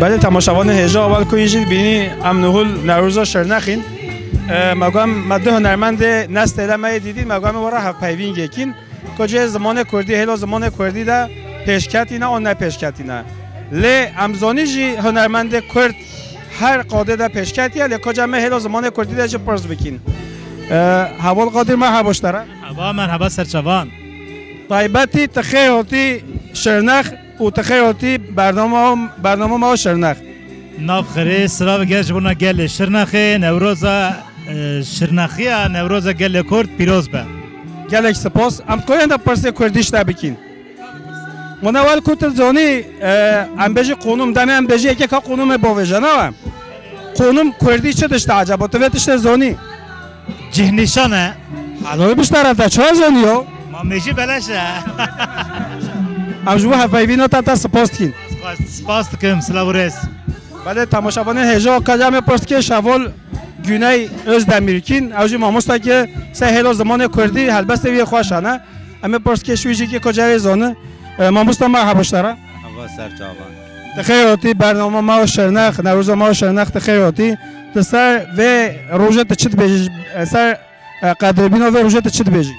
بله تماشاوان هجا اول کوینجید بینی ام نهول نوروزا شرنخین مگم مده هنرمند نست علمه دیدید مگم ورا هف پیوین گکین کجا زمان کردی هلا زمان کردی دا پیشکتی نه آن نه پیشکتی نه لی امزانی جی هنرمند کرد هر قاده دا پیشکتیه لی کجا مه هلا زمان کردی دا جی پرس بکین حوال قادر مرحبا اشتره مرحبا مرحبا سرچوان طایبتی تخیراتی شرنخ و تخیراتی برنامه ما شرنخ ناف خری سراغ گرج بنا گل شرنخی نوروزا شرنخیا نوروزا گل کرد پیروز به گلک سپاس ام کوین دا پرسه کردیش تا بکین من اول کت زانی ام بجی قانون دمی ام بجی یکی که قانون باوجانه قانون کردی چه داشته عجبات ویتش زانی جهنشانه حالا بیشتر تا چه زانی ها ما میشی بلشه ام جوه هفایوینا تا سپاس کین سپاس کم سلاورس بله تماشاوان هجا کجا پرست که شوال گونه از دمیرکین اوجی ماموستا که سه هلا زمان کردی هلبست وی خوشانه اما پرست که شویجی که کجا زانه ماموستا مرحبا اشتره هوا سرچاوان تخیراتی برنامه ما شرنخ نوروز ما شرنخ تخیراتی تسر و روزت چت بیج سر قدربینا و روزت چت بیجی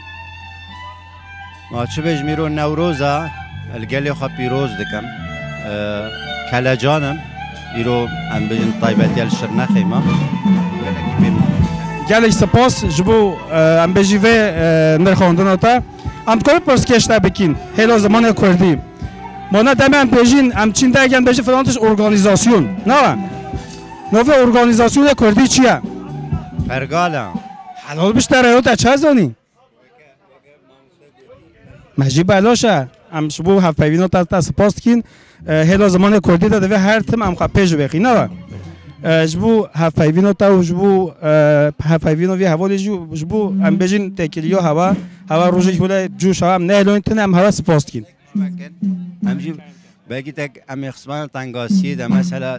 ما چه بیج میرو نوروزا الگلی خو پیروز دکم کلا جانم ایرو ام بجن طایبتی الشرنخی ما گلک سپاس جبو ام بجی و نرخوندن تا ام کوی پرس کشته بکین هلا زمان کردی ما دم ام بجین ام چین دگن بجی فلانتش ارگانیزاسیون نه نوع ارگانیزاسیون کردی چیه پرگالا حلال بیشتره او تا چه زانی مجی بلاشه ام شبو هفت پیوینا تا سپاس کین هلا زمان کردی داده و هر تم ام خواه پیش بخی نه جبو هفت پیوینا تا و جبو هفت پیوینا وی حوالی جبو ام بجین تکیلیا هوا روزی که جوش هم نه الان تنه ام هوا سپاس کین ام جی بگی تک ام اخسمان تنگاسی ده مثلا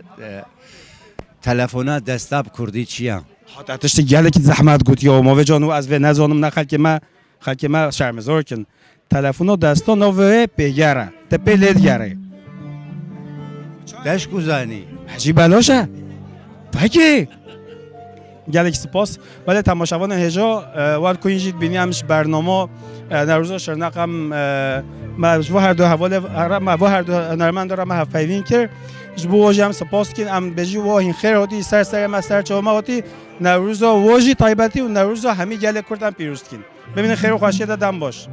تلفنات دستاب کردی چیه حتی گله که زحمت گوتی و ما و جانو از و نزانم نه خلک ما شرمزار کن تلفن دستا نوه پیگره تپه لید گره دش گذانی عجیب بلاشه فکی گله که سپاس ولی تماشاوان هجا وارد کوینجید بینی همش برنامه نروزا شرنق هم ما هر دو حواله ما هر دو هنرمند دارم هفت پیوین کرد جبو واجی هم سپاس کن ام بجی واهین خیر هاتی سر ما سر چهما هاتی نوروزا واجی طایبتی و نوروزا همی گله کردن پیروز کن ببینید خیر و خوشی دادم باش